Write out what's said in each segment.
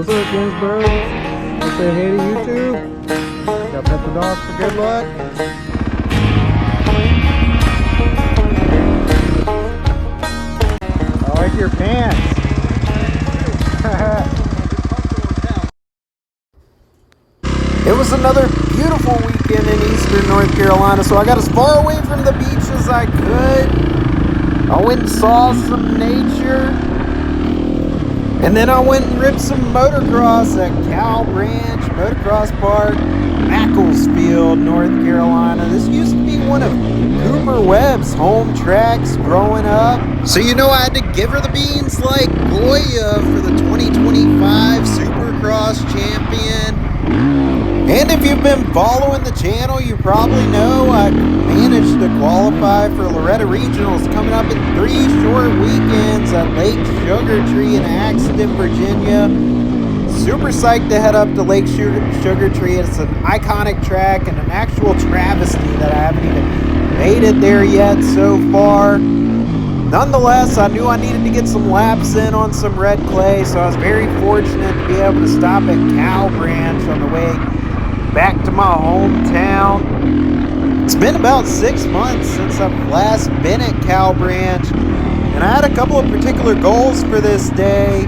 Cooper at Ginsburg. Say hey to YouTube. Got pet the dog for good luck. I like your pants. It was another beautiful weekend in eastern North Carolina, so I got as far away from the beach as I could. I went and saw some nature, and then I went and ripped some motocross at CowBranch MX Park, Macclesfield, North Carolina. This used to be one of Cooper Webb's home tracks growing up. So you know I had to give her the beans like Goya for the 2025 Supercross champion. And if you've been following the channel, you probably know I managed to qualify for Loretta Regionals coming up in 3 short weekends at Lake Sugar Tree in Axton, Virginia. Super psyched to head up to Lake Sugar Tree. It's an iconic track and an actual travesty that I haven't even made it there yet so far. Nonetheless, I knew I needed to get some laps in on some red clay, so I was very fortunate to be able to stop at CowBranch on the way back to my hometown. It's been about 6 months since I've last been at CowBranch, and I had a couple of particular goals for this day.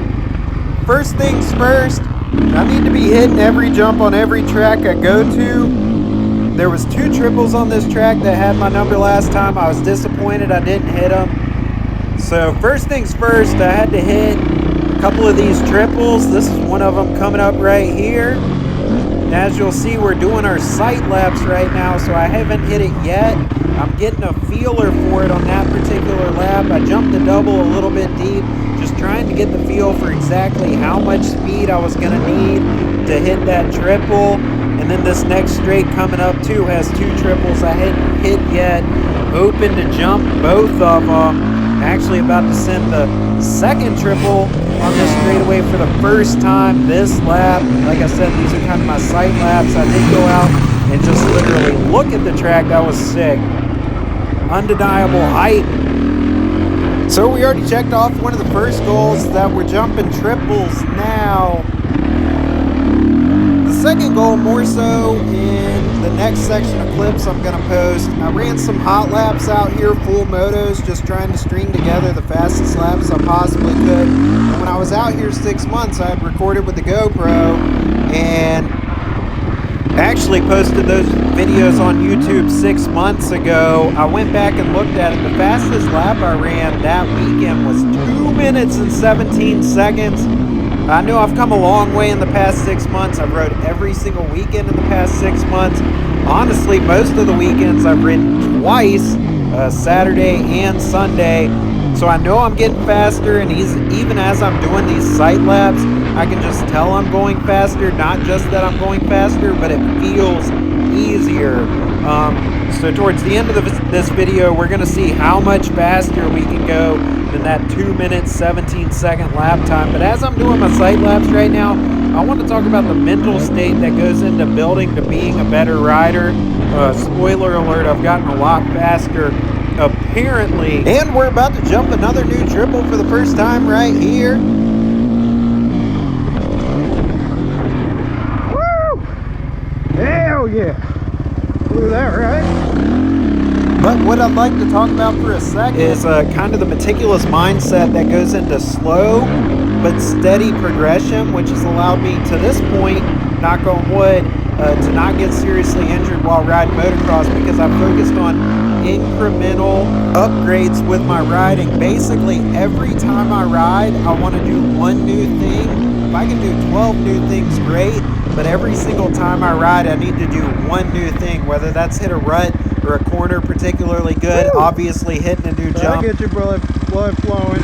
First things first, I need to be hitting every jump on every track I go to. There was 2 triples on this track that had my number last time. I was disappointed I didn't hit them. So first things first, I had to hit a couple of these triples. This is one of them coming up right here. And as you'll see, we're doing our sight laps right now, so I haven't hit it yet. I'm getting a feeler for it on that particular lap. I jumped the double a little bit deep, just trying to get the feel for exactly how much speed I was going to need to hit that triple. And then this next straight coming up too has 2 triples I hadn't hit yet. Hoping to jump both of them. Actually about to send the second triple on this straightaway for the first time this lap. Like I said, these are kind of my sight laps. I did go out and just literally look at the track. That was sick. Undeniable height. So we already checked off one of the first goals that we're jumping triples now. The second goal more so in the next section of clips I'm going to post. I ran some hot laps out here, full motos, just trying to string together the fastest laps I possibly could. And when I was out here 6 months, I had recorded with the GoPro and actually posted those videos on YouTube 6 months ago. I went back and looked at it. The fastest lap I ran that weekend was 2 minutes and 17 seconds. I know I've come a long way in the past 6 months. I've rode every single weekend in the past 6 months. Honestly, most of the weekends I've ridden twice, Saturday and Sunday. So I know I'm getting faster, and even as I'm doing these sight laps, I can just tell I'm going faster. Not just that I'm going faster, but it feels easier. So towards the end of this video, we're going to see how much faster we can go than that 2 minute 17 second lap time. But as I'm doing my sight laps right now, I want to talk about the mental state that goes into building to being a better rider. Spoiler alert, I've gotten a lot faster apparently. And we're about to jump another new triple for the first time right here. Woo! Hell yeah! Blew that right. But what I'd like to talk about for a second is kind of the meticulous mindset that goes into slow but steady progression, which has allowed me to this point, knock on wood, to not get seriously injured while riding motocross, because I've focused on incremental upgrades with my riding. Basically, every time I ride, I want to do one new thing. If I can do 12 new things, great, but every single time I ride, I need to do one new thing, whether that's hit a rut or a corner particularly good. Woo! Obviously hitting a new jump. Get your blood flowing.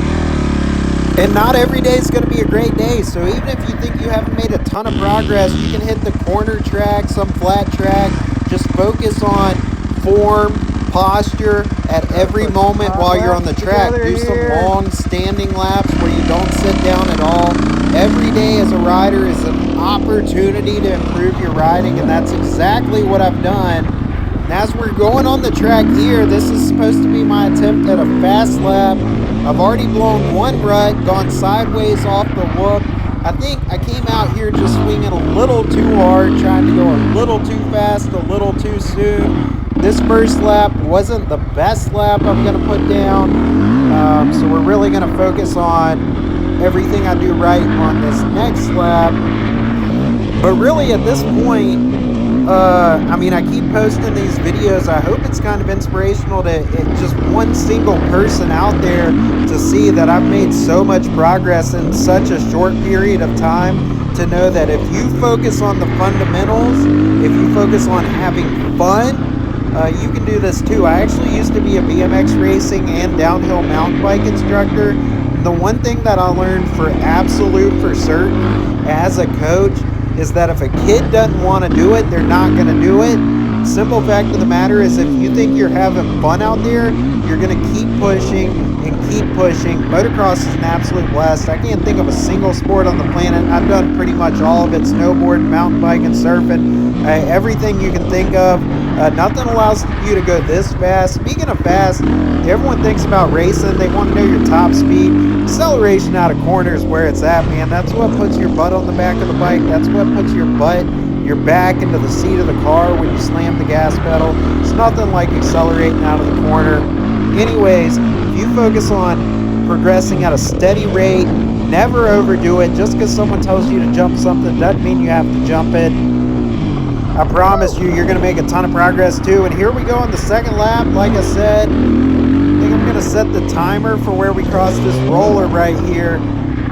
And not every day is going to be a great day, so even if you think you haven't made a ton of progress, you can hit the corner track, some flat track. Just focus on form, posture at every moment while you're on the track. Do some long standing laps where you don't sit down at all. Every day as a rider is an opportunity to improve your riding, and that's exactly what I've done. And as we're going on the track here, this is supposed to be my attempt at a fast lap. I've already blown one rut, gone sideways off the whoop. I think I came out here just swinging a little too hard, trying to go a little too fast, a little too soon. This first lap wasn't the best lap I'm going to put down, so we're really going to focus on everything I do right on this next lap. But really at this point, I mean, I keep posting these videos. I hope it's kind of inspirational to just one single person out there to see that I've made so much progress in such a short period of time, to know that if you focus on the fundamentals, if you focus on having fun, you can do this too. I actually used to be a BMX racing and downhill mountain bike instructor. The one thing that I learned for certain as a coach is that if a kid doesn't want to do it, they're not going to do it. Simple fact of the matter is, if you think you're having fun out there, you're going to keep pushing and keep pushing. Motocross is an absolute blast. I can't think of a single sport on the planet. I've done pretty much all of it: snowboarding, mountain biking, surfing, everything you can think of. Nothing allows you to go this fast. Speaking of fast, everyone thinks about racing. They want to know your top speed. Acceleration out of corners where it's at, man. That's what puts your butt on the back of the bike. That's what puts your back into the seat of the car when you slam the gas pedal. It's nothing like accelerating out of the corner. Anyways, if you focus on progressing at a steady rate, never overdo it. Just because someone tells you to jump something doesn't mean you have to jump it. I promise you, you're going to make a ton of progress too. And here we go on the second lap. Like I said, I think I'm going to set the timer for where we cross this roller right here.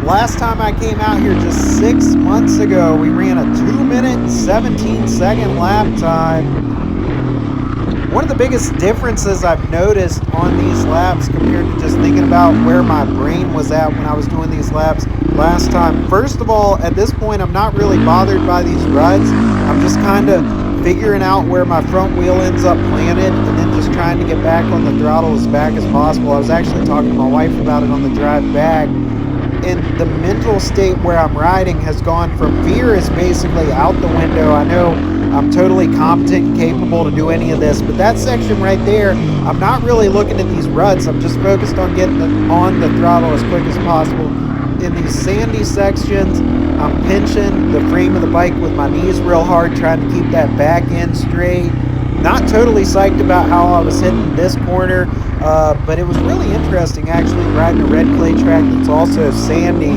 Last time I came out here just 6 months ago, we ran a 2-minute and 17-second lap time. One of the biggest differences I've noticed on these laps compared to just thinking about where my brain was at when I was doing these laps last time. First of all, at this point, I'm not really bothered by these ruts. I'm just kind of figuring out where my front wheel ends up planted, and then just trying to get back on the throttle as back as possible. I was actually talking to my wife about it on the drive back. And the mental state where I'm riding has gone from fear is basically out the window. I know I'm totally competent and capable to do any of this, but that section right there, I'm not really looking at these ruts. I'm just focused on getting on the throttle as quick as possible. In these sandy sections, I'm pinching the frame of the bike with my knees real hard, trying to keep that back end straight. Not totally psyched about how I was hitting this corner, but it was really interesting actually riding a red clay track that's also sandy.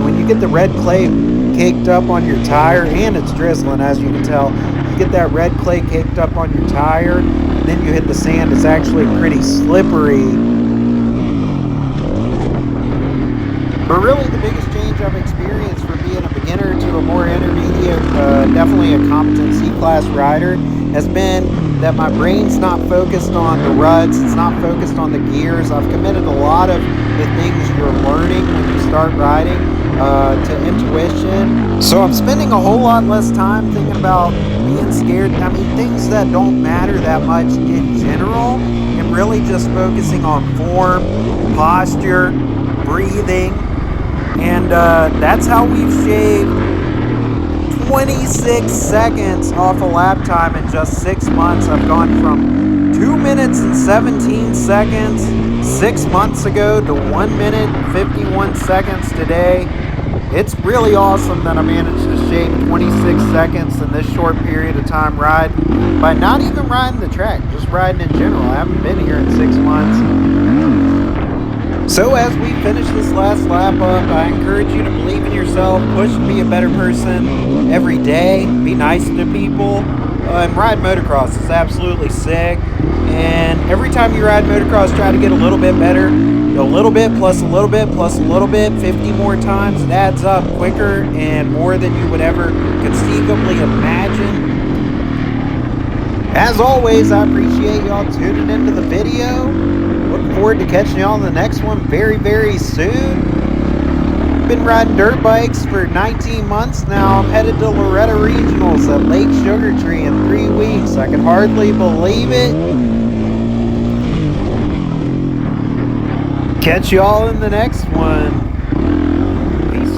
When you get the red clay caked up on your tire, and it's drizzling as you can tell, you get that red clay caked up on your tire, and then you hit the sand, it's actually pretty slippery. But really the biggest change I've experienced from being a beginner to a more intermediate, definitely a competent C-class rider, has been that my brain's not focused on the ruts, it's not focused on the gears. I've committed a lot of the things you're learning when you start riding to intuition. So I'm spending a whole lot less time thinking about being scared. I mean, things that don't matter that much in general, and really just focusing on form, posture, breathing. And that's how we've shaved 26 seconds off a lap time in just 6 months. I've gone from 2 minutes and 17 seconds 6 months ago to 1 minute and 51 seconds today. It's really awesome that I managed to shave 26 seconds in this short period of time riding, by not even riding the track, just riding in general. I haven't been here in 6 months. So as we finish this last lap up, I encourage you to believe in yourself, push to be a better person every day, be nice to people, and ride motocross. It's absolutely sick. And every time you ride motocross, try to get a little bit better. A little bit plus a little bit plus a little bit, 50 more times. It adds up quicker and more than you would ever conceivably imagine. As always, I appreciate y'all tuning into the video. Looking forward to catching y'all in the next one very, very soon. Been riding dirt bikes for 19 months now. I'm headed to Loretta Regionals at Lake Sugar Tree in 3 weeks. I can hardly believe it. Catch y'all in the next one. Peace.